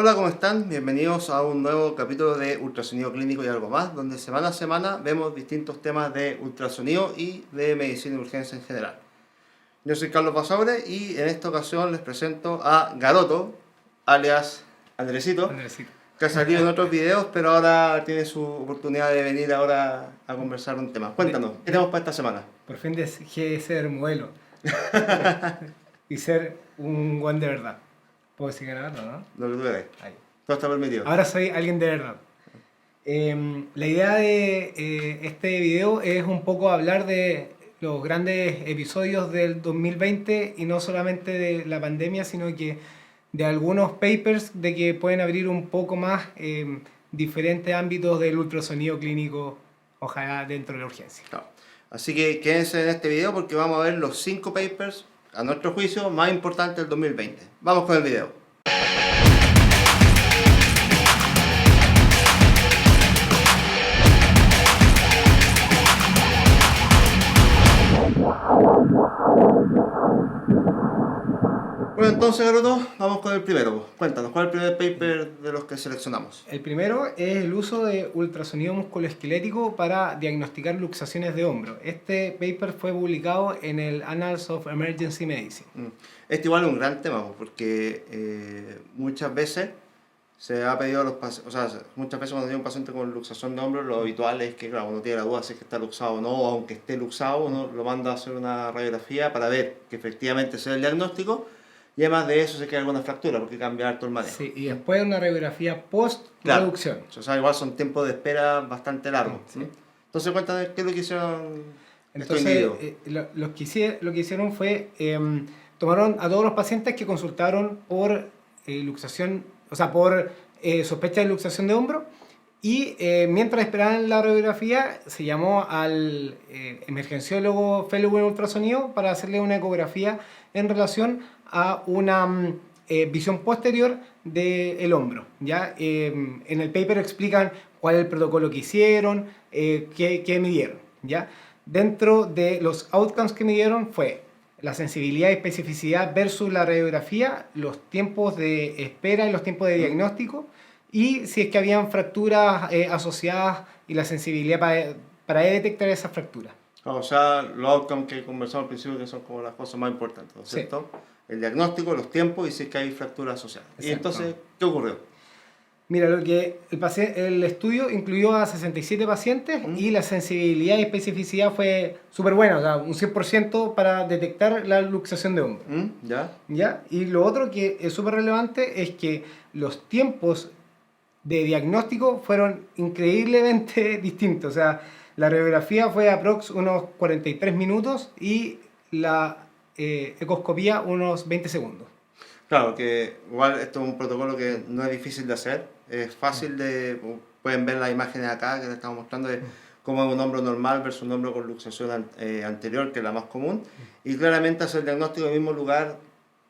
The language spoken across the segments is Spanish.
Hola, ¿cómo están? Bienvenidos a un nuevo capítulo de Ultrasonido Clínico y algo más, donde semana a semana vemos distintos temas de ultrasonido y de medicina y urgencia en general. Yo soy Carlos Basaure y en esta ocasión les presento a Garoto, alias Andresito, Andresito. que ha salido en otros videos, pero ahora tiene su oportunidad de venir ahora a conversar un tema. Cuéntanos, ¿qué tenemos para esta semana? Por fin dejé de ser modelo y ser un guan de verdad. ¿Puedo decir ganador, no? Lo que tú queráis. Ahí. Todo está permitido. Ahora soy alguien de verdad. La idea de este video es un poco hablar de los grandes episodios del 2020 y no solamente de la pandemia, sino que de algunos papers de que pueden abrir un poco más diferentes ámbitos del ultrasonido clínico, ojalá dentro de la urgencia. Claro. Así que quédense en este video porque vamos a ver los 5 papers, a nuestro juicio, más importantes del 2020. Vamos con el video. Bueno, entonces, Garoto, vamos con el primero. Cuéntanos, ¿cuál es el primer paper de los que seleccionamos? El primero es el uso de ultrasonido musculoesquelético para diagnosticar luxaciones de hombro. Este paper fue publicado en el Annals of Emergency Medicine. Este igual es un gran tema, porque muchas veces se ha pedido a los pacientes, o sea, muchas veces cuando tiene un paciente con luxación de hombro, lo habitual es que, claro, uno tiene la duda si es que está luxado o no, aunque esté luxado, uno lo manda a hacer una radiografía para ver que efectivamente sea el diagnóstico. Y además de eso se queda alguna fractura porque cambia harto el manejo. Sí, y después una radiografía post-reducción. Claro. O sea, igual son tiempos de espera bastante largos. Sí. Entonces, cuéntame qué es lo que hicieron estos Entonces, individuos. lo que hicieron fue, tomaron a todos los pacientes que consultaron por luxación, o sea, por sospecha de luxación de hombro, y mientras esperaban la radiografía, se llamó al emergenciólogo fellow en ultrasonido para hacerle una ecografía en relación a una visión posterior del hombro. ¿Ya? En el paper explican cuál es el protocolo que hicieron, qué midieron. ¿Ya? Dentro de los outcomes que midieron fue la sensibilidad y especificidad versus la radiografía, los tiempos de espera y los tiempos de diagnóstico, y si es que habían fracturas asociadas y la sensibilidad para detectar esas fracturas. O sea, los outcomes que conversamos al principio que son como las cosas más importantes, ¿no es cierto? Sí. El diagnóstico, los tiempos y si es que hay fracturas asociadas. Exacto. Y entonces, ¿qué ocurrió? Mira, lo que el estudio incluyó a 67 pacientes y la sensibilidad y especificidad fue súper buena, o sea, un 100% para detectar la luxación de hombro. ¿Ya? Y lo otro que es súper relevante es que los tiempos de diagnóstico fueron increíblemente distintos. O sea, la radiografía fue aprox unos 43 minutos y la ecoscopía unos 20 segundos. Claro, que igual esto es un protocolo que no es difícil de hacer, es fácil de... Pueden ver las imágenes acá que les estamos mostrando de cómo es un hombro normal versus un hombro con luxación anterior, que es la más común, y claramente hacer el diagnóstico en el mismo lugar.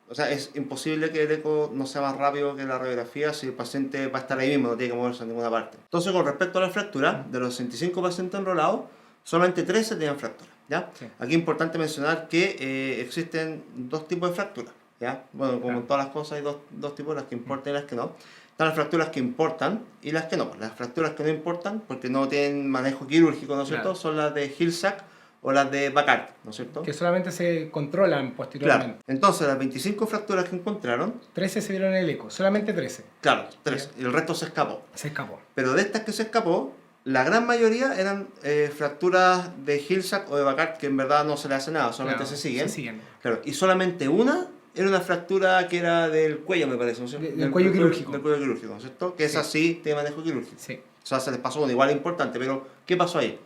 O sea, es imposible que el eco no sea más rápido que la radiografía si el paciente va a estar ahí mismo, no tiene que moverse en ninguna parte. Entonces, con respecto a la fractura, de los 65 pacientes enrolados, solamente 13 tenían fractura. ¿Ya? Sí. Aquí es importante mencionar que existen dos tipos de fracturas. ¿Ya? Bueno, como en todas las cosas hay dos tipos, las que importan y las que no. Están las fracturas que importan y las que no. Las fracturas que no importan, porque no tienen manejo quirúrgico, ¿no es cierto? Son las de Hill-Sachs o las de Bacart, ¿no es cierto? Que solamente se controlan posteriormente. Claro. Entonces, las 25 fracturas que encontraron... 13 se vieron en el eco, solamente 13. Claro, 13. Y el resto se escapó. Se escapó. Pero de estas que se escapó, la gran mayoría eran fracturas de Hill-Sachs o de Bacart, que en verdad no se le hace nada, solamente se siguen. Se siguen. Claro, y solamente una era una fractura que era del cuello, me parece, ¿no es cierto? Del cuello quirúrgico. Del cuello quirúrgico, ¿no es cierto? Que esa sí tiene manejo quirúrgico. Sí. O sea, se les pasó una igual importante, pero ¿qué pasó ahí?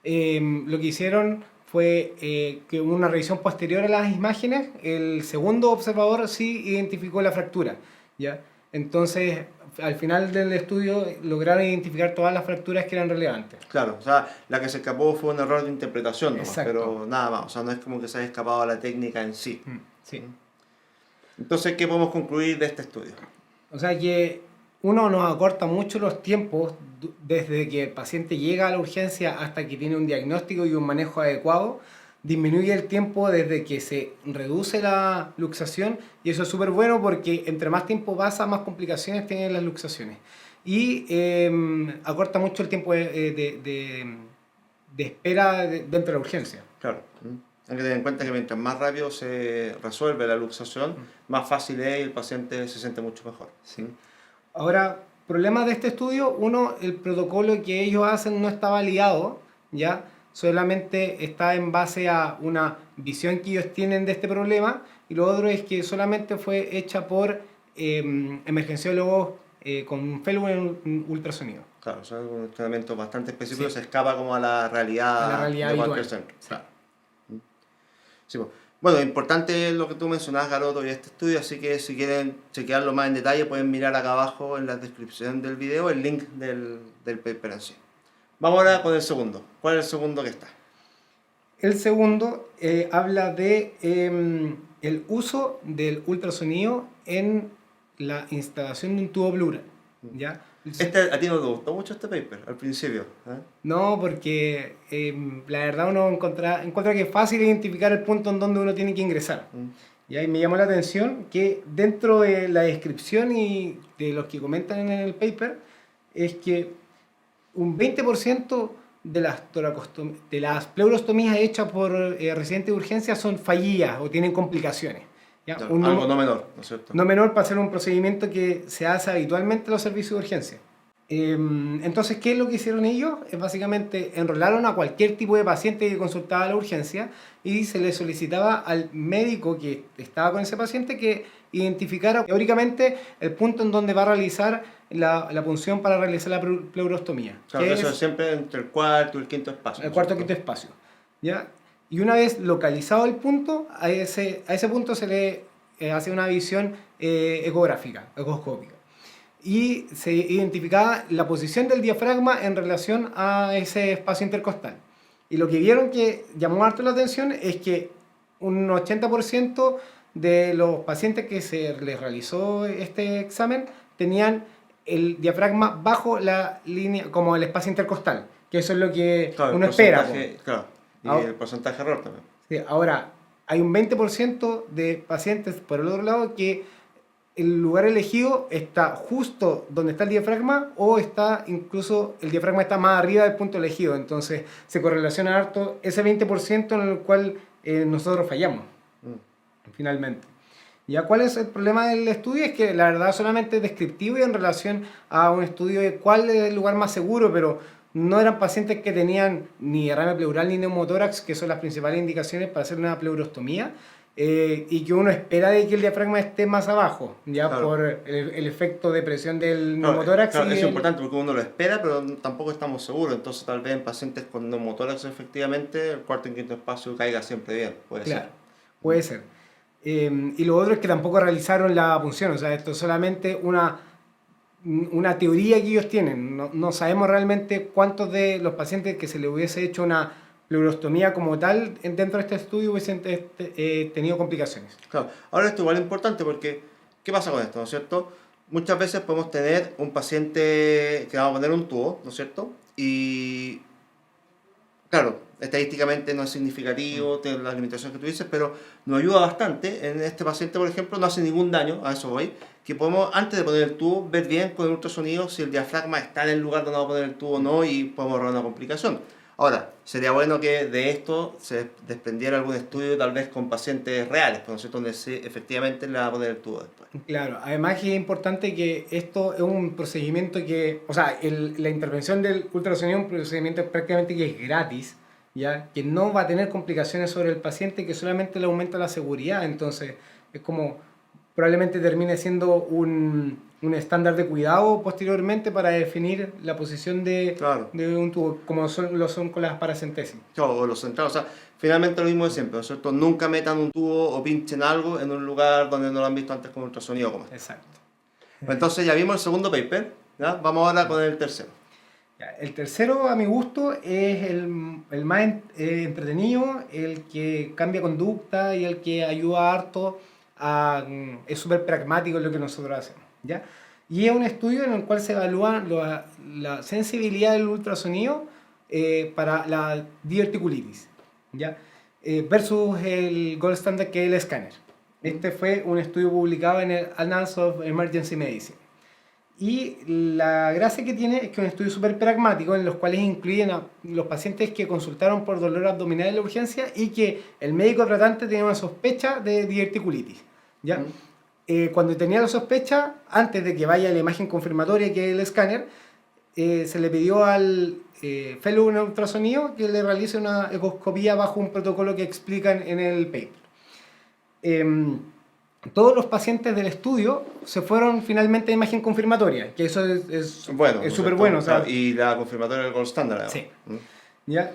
Lo que hicieron fue que hubo una revisión posterior a las imágenes, el segundo observador sí identificó la fractura, ¿ya? Entonces, al final del estudio lograron identificar todas las fracturas que eran relevantes. Claro, o sea, la que se escapó fue un error de interpretación nomás, pero nada más, o sea, no es como que se haya escapado la técnica en sí. Sí. Entonces, ¿qué podemos concluir de este estudio? O sea que uno nos acorta mucho los tiempos desde que el paciente llega a la urgencia hasta que tiene un diagnóstico y un manejo adecuado disminuye el tiempo desde que se reduce la luxación, y eso es súper bueno porque entre más tiempo pasa, más complicaciones tienen las luxaciones. Y acorta mucho el tiempo de espera dentro de la urgencia. Claro. Hay que tener en cuenta que mientras más rápido se resuelve la luxación, más fácil es y el paciente se siente mucho mejor. Sí. Ahora, problemas de este estudio: uno, el protocolo que ellos hacen no está validado, ¿ya? Solamente está en base a una visión que ellos tienen de este problema, y lo otro es que solamente fue hecha por emergenciólogos con un fellow en ultrasonido. Claro, o sea, un entrenamiento bastante específico, sí. Se escapa como a la realidad de cualquier centro. Sí. Claro. Sí, bueno, importante lo que tú mencionabas, Garoto, y este estudio, así que si quieren chequearlo más en detalle pueden mirar acá abajo en la descripción del video el link del paper en sí. Vamos ahora con el segundo. ¿Cuál es el segundo que está? El segundo habla de el uso del ultrasonido en la instalación de un tubo pleural, ¿ya? ¿A ti no te gustó mucho este paper al principio? No, porque la verdad uno encuentra que es fácil identificar el punto en donde uno tiene que ingresar. Y ahí me llamó la atención que dentro de la descripción y de los que comentan en el paper es que un 20% de las pleurostomías hechas por residentes de urgencia son fallidas o tienen complicaciones. ¿Ya? Claro, algo no menor, ¿no es cierto? No menor para hacer un procedimiento que se hace habitualmente en los servicios de urgencia. Entonces, ¿qué es lo que hicieron ellos? Básicamente enrolaron a cualquier tipo de paciente que consultaba a la urgencia y se le solicitaba al médico que estaba con ese paciente que identificara teóricamente el punto en donde va a realizar la punción para realizar la pleurostomía. Claro, eso es siempre entre el cuarto y el quinto espacio. El cuarto y quinto espacio. ¿Ya? Y una vez localizado el punto, a ese punto se le hace una visión ecográfica, ecoscópica. Y se identificaba la posición del diafragma en relación a ese espacio intercostal. Y lo que vieron que llamó harto la atención es que un 80% de los pacientes que se les realizó este examen tenían el diafragma bajo la línea, como el espacio intercostal, que eso es lo que uno espera. Claro, y ahora, el porcentaje de error también. Sí, ahora, hay un 20% de pacientes, por el otro lado, que el lugar elegido está justo donde está el diafragma o está incluso el diafragma está más arriba del punto elegido. Entonces se correlaciona harto ese 20% en el cual nosotros fallamos, finalmente. ¿Ya cuál es el problema del estudio? Es que la verdad solamente es descriptivo y en relación a un estudio de cuál es el lugar más seguro, pero no eran pacientes que tenían ni derrame pleural ni neumotórax, que son las principales indicaciones para hacer una pleurostomía. Y que uno espera de que el diafragma esté más abajo, ya claro, por el efecto de presión del neumotórax. Claro, es importante porque uno lo espera, pero tampoco estamos seguros. Entonces, tal vez en pacientes con neumotórax, efectivamente, el cuarto y quinto espacio caiga siempre bien. Puede ser. Puede ser. Y lo otro es que tampoco realizaron la punción. O sea, esto es solamente una teoría que ellos tienen. No sabemos realmente cuántos de los pacientes que se les hubiese hecho una pleurostomía como tal, dentro de este estudio hubiesen tenido complicaciones. Claro. Ahora esto igual es importante porque, ¿qué pasa con esto? ¿No es cierto? Muchas veces podemos tener un paciente que vamos a poner un tubo, ¿no es cierto? Y, claro, estadísticamente no es significativo, tiene las limitaciones que tú dices, pero nos ayuda bastante. En este paciente, por ejemplo, no hace ningún daño, a eso voy, que podemos, antes de poner el tubo, ver bien con el ultrasonido si el diafragma está en el lugar donde vamos a poner el tubo o no, y podemos ahorrar una complicación. Ahora, sería bueno que de esto se desprendiera algún estudio, tal vez con pacientes reales, ¿no es cierto?, donde efectivamente le va a poner el tubo después. Claro, además que es importante que esto es un procedimiento que, o sea, la intervención del ultrasonido es un procedimiento prácticamente que es gratis, ¿ya? Que no va a tener complicaciones sobre el paciente, que solamente le aumenta la seguridad. Entonces, es como probablemente termine siendo un estándar de cuidado posteriormente para definir la posición de un tubo, como lo son con las paracentesis. Claro, o los centrados. O sea, finalmente lo mismo de siempre, ¿no es cierto? Nunca metan un tubo o pinchen algo en un lugar donde no lo han visto antes con ultrasonido como este. Exacto. Entonces ya vimos el segundo paper, ¿ya? Vamos ahora con el tercero. El tercero, a mi gusto, es el más entretenido, el que cambia conducta y el que ayuda harto. Es súper pragmático en lo que nosotros hacemos, ¿ya? Y es un estudio en el cual se evalúa la sensibilidad del ultrasonido para la diverticulitis, ¿ya? versus el gold standard que es el escáner. Este fue un estudio publicado en el Annals of Emergency Medicine. Y la gracia que tiene es que es un estudio súper pragmático en los cuales incluyen a los pacientes que consultaron por dolor abdominal en la urgencia y que el médico tratante tenía una sospecha de diverticulitis. ¿Ya? Cuando tenía la sospecha, antes de que vaya la imagen confirmatoria que es el escáner, se le pidió al fellow en ultrasonido que le realice una ecoscopía bajo un protocolo que explican en el paper. Todos los pacientes del estudio se fueron finalmente a imagen confirmatoria, que eso es bueno, es súper bueno. O sea, y la confirmatoria del gold standard. sí. ¿Ya?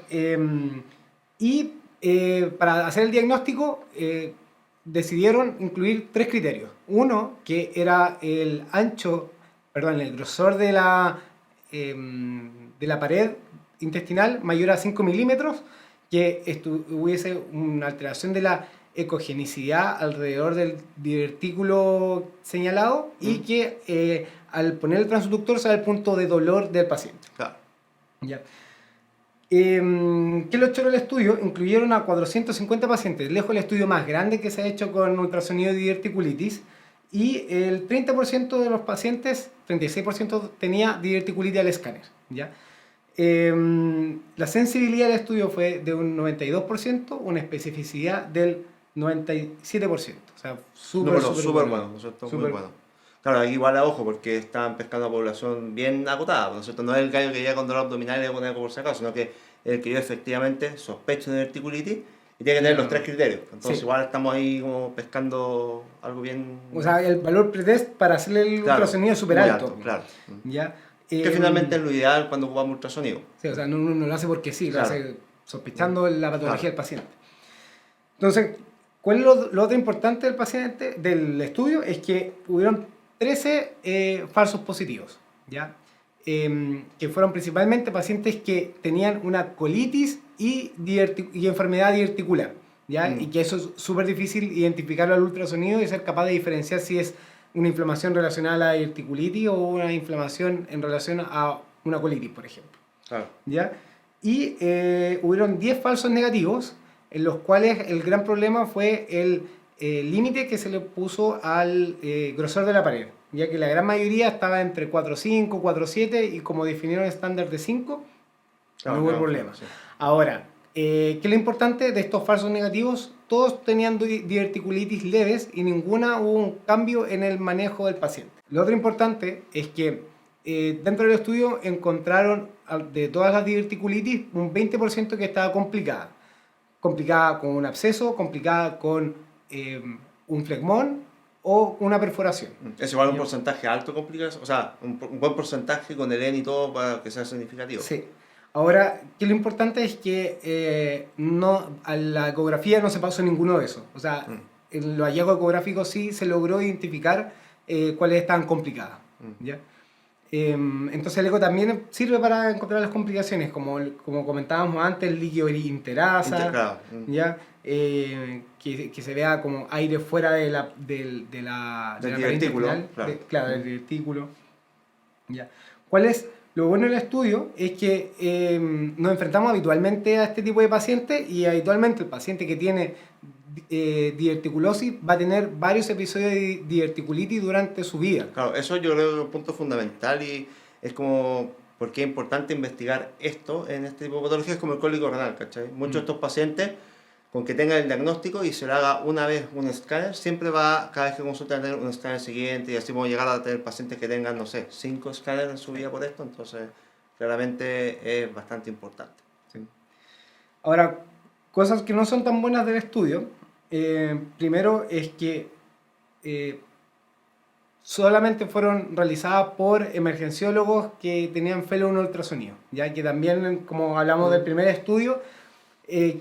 Para hacer el diagnóstico decidieron incluir 3 criterios. Uno, que era el grosor de la pared intestinal mayor a 5 milímetros, que hubiese una alteración de la ecogenicidad alrededor del divertículo señalado y que al poner el transductor sea el punto de dolor del paciente. Claro. ¿Ya? ¿Qué lo hecho en el estudio? Incluyeron a 450 pacientes, lejos el estudio más grande que se ha hecho con ultrasonido de diverticulitis, y el 30% de los pacientes, 36% tenía diverticulitis al escáner. ¿Ya? La sensibilidad del estudio fue de un 92%, una especificidad del 97%. O sea, súper bueno, ¿no es cierto? Muy bueno. Claro, aquí igual a ojo, porque están pescando a población bien acotada, ¿no es cierto? No es el gallo que llega con dolor abdominal y le pone algo por si acaso, sino que el que yo efectivamente sospecho de diverticulitis y tiene que tener los 3 criterios. Entonces igual estamos ahí como pescando algo bien... O sea, el valor pretest para hacerle el ultrasonido es súper alto. Claro. ¿Ya? Que finalmente es lo ideal cuando ocupamos ultrasonido. Sí, o sea, no lo hace porque sí, claro. Lo hace sospechando la patología del paciente. Entonces, ¿cuál es lo otro importante del estudio? Es que hubieron 13 falsos positivos, ¿ya? Que fueron principalmente pacientes que tenían una colitis y enfermedad diverticular, ¿ya? Y que eso es súper difícil identificarlo al ultrasonido y ser capaz de diferenciar si es una inflamación relacionada a la diverticulitis o una inflamación en relación a una colitis, por ejemplo. Claro. ¿Ya? Y hubieron 10 falsos negativos, en los cuales el gran problema fue el límite que se le puso al grosor de la pared, ya que la gran mayoría estaba entre 4.5, 4.7 y como definieron el estándar de 5, no hubo problema. Sí. Ahora, ¿qué es lo importante de estos falsos negativos? Todos tenían diverticulitis leves y ninguna hubo un cambio en el manejo del paciente. Lo otro importante es que dentro del estudio encontraron de todas las diverticulitis un 20% que estaba complicada con un absceso, complicada con un flegmón o una perforación. Es igual un porcentaje alto complicado, o sea, un buen porcentaje con el N y todo para que sea significativo. Sí. Ahora, que lo importante es que a la ecografía no se pasó ninguno de esos. O sea, en los hallazgos ecográficos sí se logró identificar cuáles estaban complicadas. ¿Ya? Entonces el eco también sirve para encontrar las complicaciones, como comentábamos antes, el líquido interasa, ¿ya? Que se vea como aire fuera de la divertículo, del divertículo. ¿Ya? ¿Cuál es lo bueno del estudio? Es que nos enfrentamos habitualmente a este tipo de pacientes y habitualmente el paciente que tiene diverticulosis va a tener varios episodios de diverticulitis durante su vida. Claro, eso yo creo que es un punto fundamental y es como porque es importante investigar esto en este tipo de patologías como el cólico renal, ¿cachai? Muchos de estos pacientes con que tengan el diagnóstico y se le haga una vez un escáner, siempre va, cada vez que consulta, a tener un escáner siguiente y así vamos a llegar a tener pacientes que tengan, no sé, 5 escáneres en su vida por esto, entonces claramente es bastante importante. Sí. Ahora, cosas que no son tan buenas del estudio, primero es que solamente fueron realizadas por emergenciólogos que tenían fellow en ultrasonido, ya que también, como hablamos del primer estudio,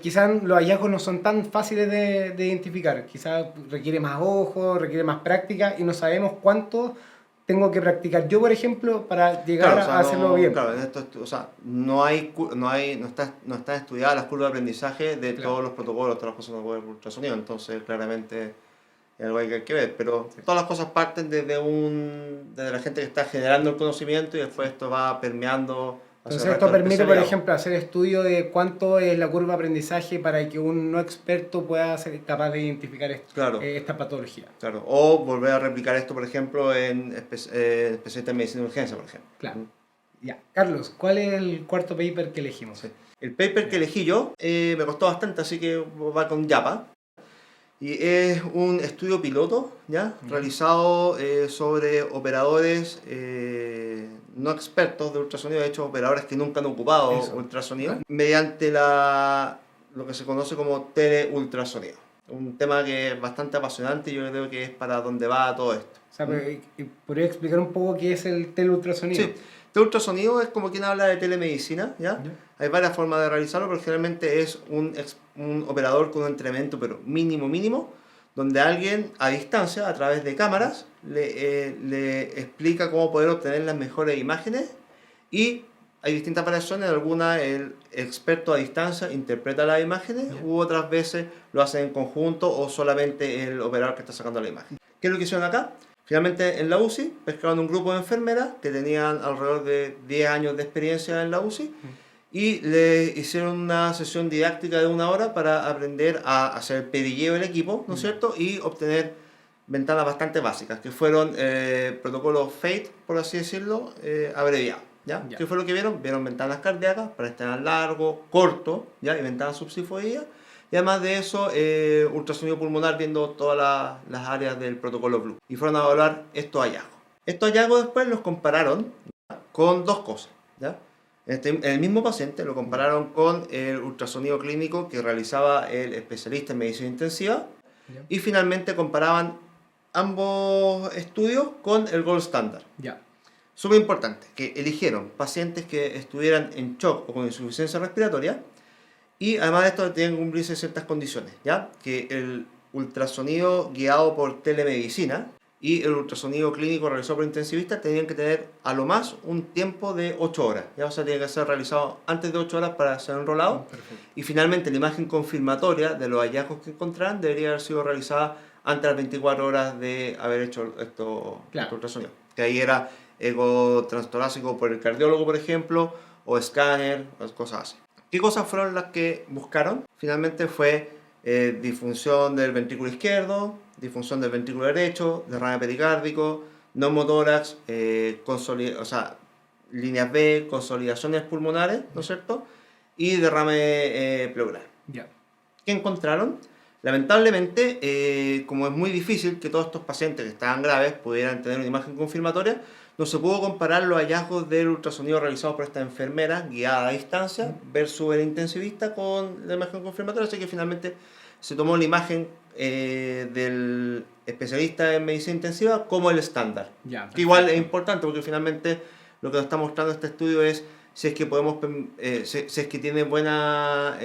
quizás los hallazgos no son tan fáciles de identificar, quizás requiere más ojo, requiere más práctica y no sabemos cuánto tengo que practicar yo, por ejemplo, para llegar a hacerlo bien. Claro, en esto, o sea, no están estudiadas las curvas de aprendizaje de todos los protocolos, todas las cosas de ultrasonido, entonces claramente es algo que hay que ver, pero todas las cosas parten desde la gente que está generando el conocimiento y después esto va permeando Entonces esto permite, por ejemplo, hacer estudio de cuánto es la curva de aprendizaje para que un no experto pueda ser capaz de identificar esta patología. Claro, o volver a replicar esto, por ejemplo, en especialistas en medicina de urgencia, por ejemplo. Claro. Ya. Carlos, ¿cuál es el cuarto paper que elegimos? Sí. El paper que elegí yo me costó bastante, así que va con Yapa. Y es un estudio piloto, ¿ya? Realizado sobre operadores no expertos de ultrasonido, de hecho operadores que nunca han ocupado ultrasonido, mediante lo que se conoce como teleultrasonido. Un tema que es bastante apasionante y yo creo que es para donde va todo esto. O sea, ¿podría explicar un poco qué es el teleultrasonido? Sí, teleultrasonido es como quien habla de telemedicina, ¿ya? Hay varias formas de realizarlo, pero generalmente es un operador con un entrenamiento pero mínimo, donde alguien a distancia, a través de cámaras, le explica cómo poder obtener las mejores imágenes, y hay distintas variaciones. Algunas el experto a distancia interpreta las imágenes, u otras veces lo hace en conjunto o solamente el operador que está sacando la imagen. ¿Qué es lo que hicieron acá? Finalmente en la UCI pescaron un grupo de enfermeras que tenían alrededor de 10 años de experiencia en la UCI y le hicieron una sesión didáctica de 1 hora para aprender a hacer el perilleo del equipo, ¿no es cierto? Y obtener ventanas bastante básicas, que fueron protocolo FATE, por así decirlo, abreviado. ¿Ya? ¿Qué fue lo que vieron? Vieron ventanas cardíacas para estar largo, corto, ¿ya? Y ventanas subsifoidías. Y además de eso, ultrasonido pulmonar, viendo todas las áreas del protocolo Blue. Y fueron a evaluar estos hallazgos. Estos hallazgos después los compararon, ¿ya? Con dos cosas, ¿ya? El mismo paciente lo compararon con el ultrasonido clínico que realizaba el especialista en medicina intensiva. ¿Ya? Y finalmente comparaban ambos estudios con el gold standard. Ya. Súper importante, que eligieron pacientes que estuvieran en shock o con insuficiencia respiratoria, y además de esto tienen que cumplirse ciertas condiciones, ¿ya? Que el ultrasonido guiado por telemedicina y el ultrasonido clínico realizado por intensivista tenían que tener a lo más un tiempo de 8 horas, ¿ya? O sea, tiene que ser realizado antes de 8 horas para ser enrolado. Y finalmente la imagen confirmatoria de los hallazgos que encontraran debería haber sido realizada antes de las 24 horas de haber hecho este ultrasonido. Que ahí era eco transtorácico por el cardiólogo, por ejemplo, o escáner, cosas así. ¿Qué cosas fueron las que buscaron? Finalmente fue disfunción del ventrículo izquierdo, disfunción del ventrículo derecho, derrame pericárdico, neumotórax, líneas B, consolidaciones pulmonares, ¿no es cierto? Y derrame pleural. Yeah. ¿Qué encontraron? Lamentablemente, como es muy difícil que todos estos pacientes que estaban graves pudieran tener una imagen confirmatoria, no se pudo comparar los hallazgos del ultrasonido realizados por esta enfermera guiada a distancia versus el intensivista con la imagen confirmatoria, así que finalmente se tomó la imagen del especialista en medicina intensiva como el estándar. Que igual es importante porque finalmente lo que nos está mostrando este estudio es si es que podemos, si es que tiene buena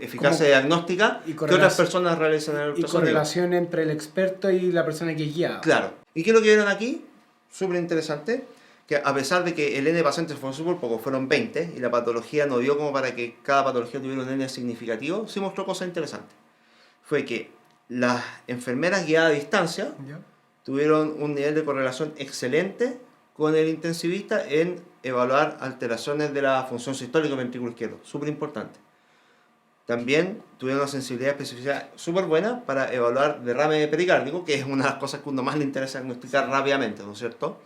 eficacia diagnóstica, que otras personas realizan el ultrasonido. Y correlación entre el experto y la persona que es guiada. Claro. ¿Y qué es lo que vieron aquí? Súper interesante, que a pesar de que el N de pacientes fue súper poco, fueron 20, y la patología no dio como para que cada patología tuviera un N significativo, sí mostró cosas interesantes. Fue que las enfermeras guiadas a distancia tuvieron un nivel de correlación excelente con el intensivista en evaluar alteraciones de la función sistólica del ventrículo izquierdo, súper importante. También tuvieron una sensibilidad y especificidad súper buena para evaluar derrame pericárdico, que es una de las cosas que a uno más le interesa diagnosticar rápidamente, ¿no es cierto?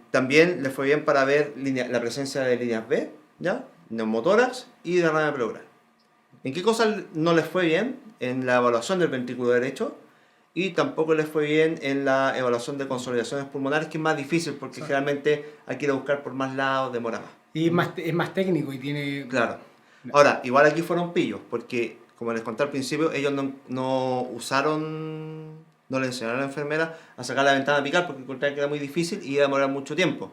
También les fue bien para ver la presencia de líneas B, ¿ya? Neumotórax y derrame pleural. ¿En qué cosas no les fue bien? En la evaluación del ventrículo derecho, y tampoco les fue bien en la evaluación de consolidaciones pulmonares, que es más difícil porque generalmente hay que ir a buscar por más lados, demora más. Y es más técnico y tiene... Claro. Ahora, igual aquí fueron pillos, porque como les conté al principio, ellos no le enseñaron a la enfermera a sacar la ventana apical porque encontraron que era muy difícil y iba a demorar mucho tiempo.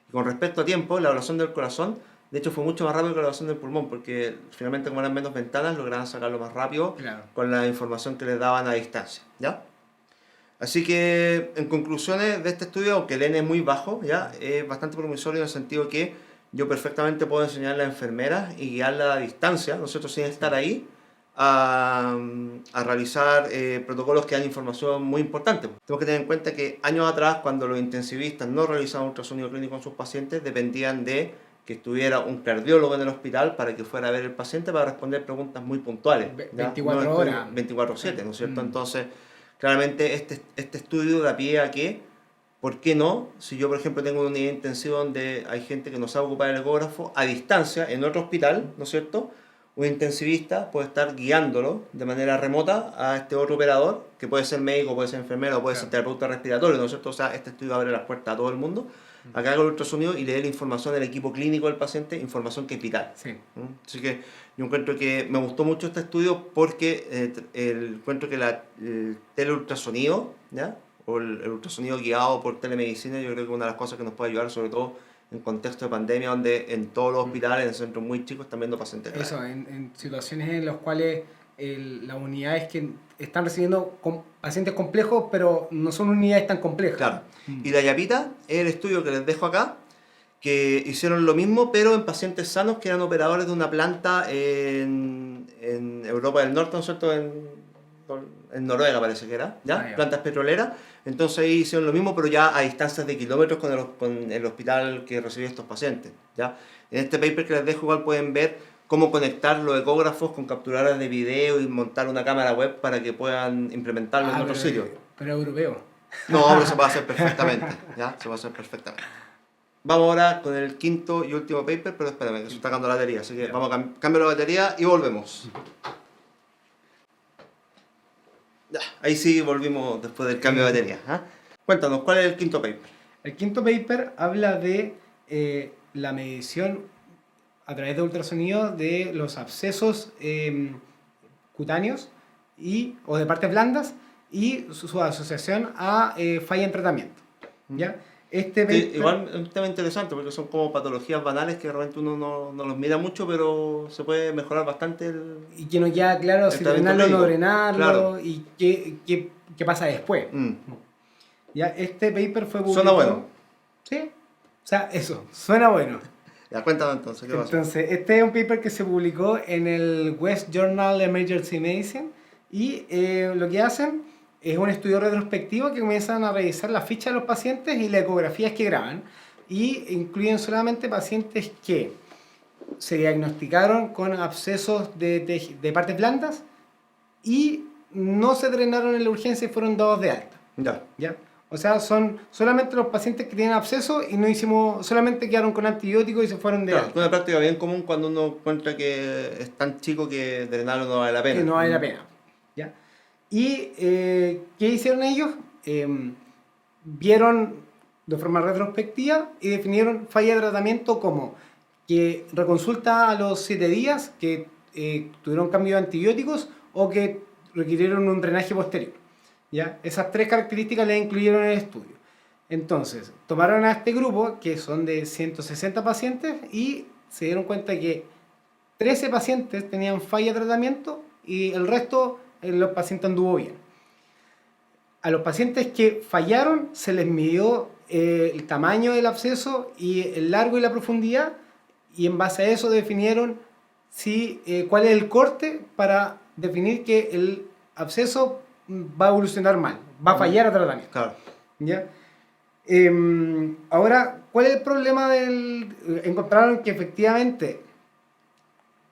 Y con respecto a tiempo, la evaluación del corazón, de hecho, fue mucho más rápido que la evaluación del pulmón, porque finalmente como eran menos ventanas, lograban sacarlo más rápido con la información que les daban a distancia, ¿ya? Así que, en conclusiones de este estudio, aunque el N es muy bajo, ¿ya? Es bastante promisorio en el sentido que yo perfectamente puedo enseñarle a la enfermera y guiarla a distancia, ¿no es cierto?, sin estar ahí, a realizar protocolos que dan información muy importante. Tenemos que tener en cuenta que años atrás, cuando los intensivistas no realizaban ultrasonido clínico en sus pacientes, dependían de que estuviera un cardiólogo en el hospital para que fuera a ver el paciente para responder preguntas muy puntuales. 24 no horas. 24/7, ¿no es cierto? Entonces, claramente este estudio da pie a que, ¿por qué no? Si yo, por ejemplo, tengo una unidad intensiva donde hay gente que no sabe ocupar el ecógrafo, a distancia, en otro hospital, ¿no es cierto?, un intensivista puede estar guiándolo de manera remota a este otro operador, que puede ser médico, puede ser enfermero, puede ser terapeuta respiratorio, ¿no es cierto? O sea, este estudio abre las puertas a todo el mundo, acá haga el ultrasonido y le dé la información al equipo clínico del paciente, información que es vital. Sí. Así que yo encuentro que me gustó mucho este estudio porque encuentro que el teleultrasonido, ¿ya?, o el ultrasonido guiado por telemedicina, yo creo que es una de las cosas que nos puede ayudar, sobre todo en contexto de pandemia, donde en todos los hospitales, en centros muy chicos, están viendo pacientes graves. Eso, en situaciones en las cuales las unidades que están recibiendo pacientes complejos, pero no son unidades tan complejas. Claro. Y la yapita es el estudio que les dejo acá, que hicieron lo mismo, pero en pacientes sanos que eran operadores de una planta en Europa del Norte, ¿no es cierto?, en Noruega parece que era, ¿ya? Ya. Plantas petroleras. Entonces ahí hicieron lo mismo, pero ya a distancias de kilómetros con el hospital que recibió estos pacientes, ¿ya? En este paper que les dejo igual pueden ver cómo conectar los ecógrafos con capturadores de video y montar una cámara web para que puedan implementarlo en otros sitios. Pero europeo. No, pero se puede hacer perfectamente, ¿ya? Se puede hacer perfectamente. Vamos ahora con el quinto y último paper, pero espérame, que se está cargando la batería, así que vamos a cambiar la batería y volvemos. Ya, ahí sí volvimos después del cambio de batería. Cuéntanos, ¿cuál es el quinto paper? El quinto paper habla de la medición a través de ultrasonido de los abscesos cutáneos o de partes blandas y su asociación a falla en tratamiento. ¿Ya? Este paper, Sí, igual es un tema interesante porque son como patologías banales que de repente uno no los mira mucho, pero se puede mejorar bastante y que no queda claro si drenarlo o no drenarlo, claro. y qué pasa después. ¿Ya? Este paper fue publicado... Suena bueno. Sí, o sea, eso, suena bueno. Ya, cuéntame entonces, ¿qué pasó? Entonces, este es un paper que se publicó en el West Journal Emergency Medicine y lo que hacen es un estudio retrospectivo que comienzan a revisar la ficha de los pacientes y las ecografías que graban y incluyen solamente pacientes que se diagnosticaron con abscesos de partes blandas y no se drenaron en la urgencia y fueron dados de alta. ¿Ya? O sea, son solamente los pacientes que tienen absceso y solamente quedaron con antibióticos y se fueron de alta. Es una práctica bien común cuando uno encuentra que es tan chico que drenarlo no vale la pena. Que no vale la pena. ¿Ya? ¿Y qué hicieron ellos? Vieron de forma retrospectiva y definieron falla de tratamiento como que reconsulta a los 7 días, que tuvieron cambio de antibióticos o que requirieron un drenaje posterior. ¿Ya? Esas 3 características las incluyeron en el estudio. Entonces, tomaron a este grupo, que son de 160 pacientes, y se dieron cuenta que 13 pacientes tenían falla de tratamiento y el resto, los pacientes anduvo bien. A los pacientes que fallaron se les midió el tamaño del absceso y el largo y la profundidad, y en base a eso definieron cuál es el corte para definir que el absceso va a evolucionar mal, va a fallar a tratamiento. Claro. ¿Ya? Ahora, ¿cuál es el problema encontraron que efectivamente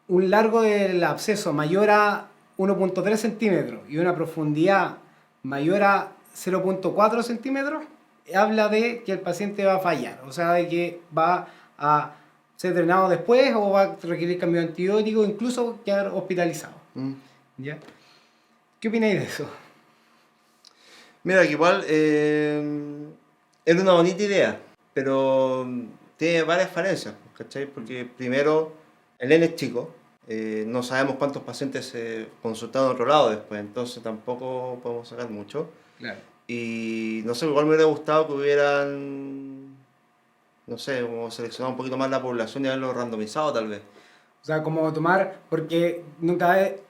un largo del absceso mayor a 1.3 centímetros y una profundidad mayor a 0.4 centímetros habla de que el paciente va a fallar, o sea, de que va a ser drenado después o va a requerir cambio de antibiótico, incluso quedar hospitalizado. ¿Ya? ¿Qué opináis de eso? Mira, que igual era una bonita idea, pero tiene varias falencias, ¿cachai? Porque primero, el N es chico, no sabemos cuántos pacientes se consultaron a otro lado después, entonces tampoco podemos sacar mucho. Claro. Y no sé, igual me hubiera gustado que hubieran, no sé, como seleccionado un poquito más la población y haberlo randomizado tal vez. O sea, como tomar, porque no cabe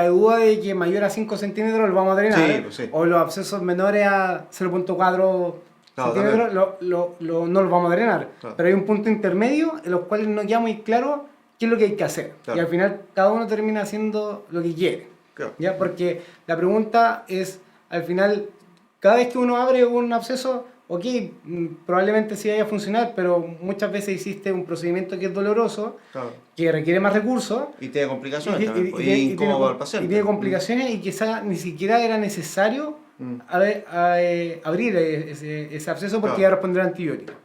duda de que mayor a 5 centímetros lo vamos a drenar, sí, pues sí. O los abscesos menores a 0.4 centímetros no los vamos a drenar. Claro. Pero hay un punto intermedio en los cuales no queda muy claro qué es lo que hay que hacer. Claro. Y al final cada uno termina haciendo lo que quiere. Claro. ¿Ya? Porque la pregunta es, al final, cada vez que uno abre un absceso, ok, probablemente sí vaya a funcionar, pero muchas veces hiciste un procedimiento que es doloroso, Claro. que requiere más recursos, Y tiene complicaciones y, también, pues, tiene- y y tiene, incómodo para el paciente. y tiene complicaciones y quizás ni siquiera era necesario Mm. abrir ese absceso porque Claro. iba a responder a antibióticos.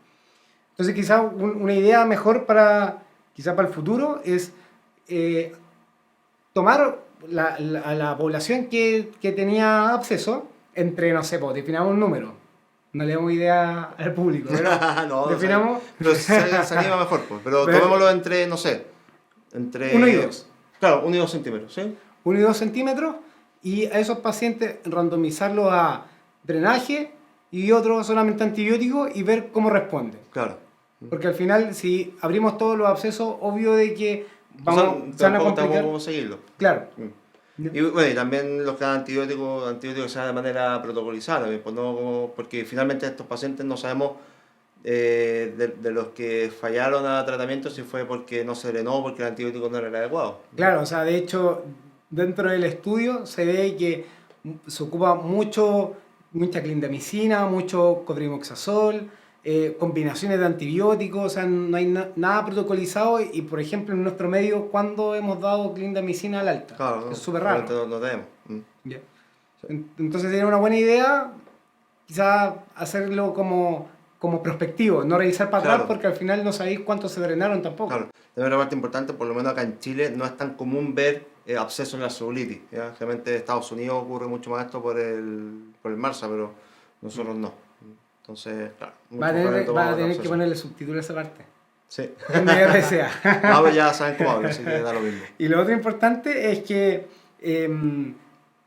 Entonces quizás una idea mejor quizá para el futuro es tomar a la población que tenía absceso entre, no sé, pues, definamos un número. No le damos idea al público, pero No, definamos... pero se anima mejor, pues. Pero tomémoslo entre, no sé, entre... 1 y 2. Claro, 1 y 2 centímetros, ¿sí? 1 y 2 centímetros, y a esos pacientes randomizarlos a drenaje y otro solamente antibiótico y ver cómo responden. Claro. Porque al final, si abrimos todos los abscesos, obvio de que se van a tampoco complicar. cómo seguirlo. Claro. Y bueno, y también los que dan antibióticos que se dan de manera protocolizada, pues no, porque finalmente estos pacientes no sabemos de los que fallaron a tratamiento si fue porque no se drenó o porque el antibiótico no era el adecuado. Claro, o sea, de hecho, dentro del estudio se ve que se ocupa mucha clindamicina, mucho codrimoxazol, combinaciones de antibióticos, o sea, no hay nada protocolizado y, por ejemplo, en nuestro medio, ¿cuándo hemos dado clindamicina al alta? Claro, es súper raro. No tenemos. Ya. Entonces sería una buena idea quizás hacerlo como prospectivo, no revisar para atrás Claro. porque al final no sabéis cuántos se drenaron tampoco. Claro, también una parte importante, por lo menos acá en Chile, no es tan común ver abscesos en la celulitis. ¿Ya? Generalmente en Estados Unidos ocurre mucho más esto por el MRSA, pero nosotros no. Entonces, claro. Va a tener que ponerle subtítulos a esa parte. Sí. En RCA. No, pero ya saben cómo hablo, así que da lo mismo. Y lo otro importante es que,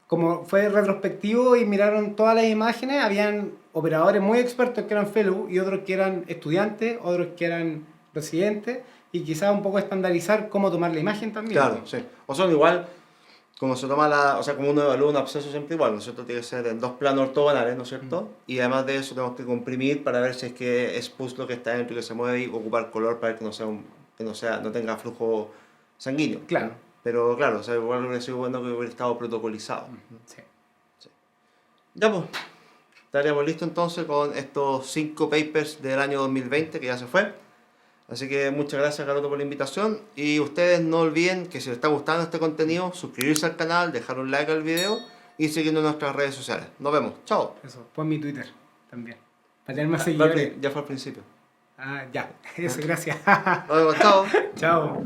como fue retrospectivo y miraron todas las imágenes, habían operadores muy expertos que eran fellow y otros que eran estudiantes, otros que eran residentes, y quizás un poco estandarizar cómo tomar la imagen también. Claro, sí. O sea, igual, como se toma o sea, como uno evalúa un absceso siempre igual, ¿no es cierto? Tiene que ser en 2 planos ortogonales, ¿no es cierto? Y además de eso tenemos que comprimir para ver si es que es pus lo que está dentro y que se mueve y ocupar color para que no tenga flujo sanguíneo. Claro. Pero claro, o sea, igual hubiera sido bueno que hubiera estado protocolizado. Sí. Ya pues, estaríamos listos entonces con estos 5 papers del año 2020 que ya se fue. Así que muchas gracias, Carlotto, por la invitación. Y ustedes no olviden que si les está gustando este contenido, suscribirse al canal, dejar un like al video y seguirnos en nuestras redes sociales. Nos vemos. Chao. Eso, pon mi Twitter también. Para tener más seguidores. Ya fue al principio. Ah, ya. Eso, gracias. Nos vemos. Chao. Chao.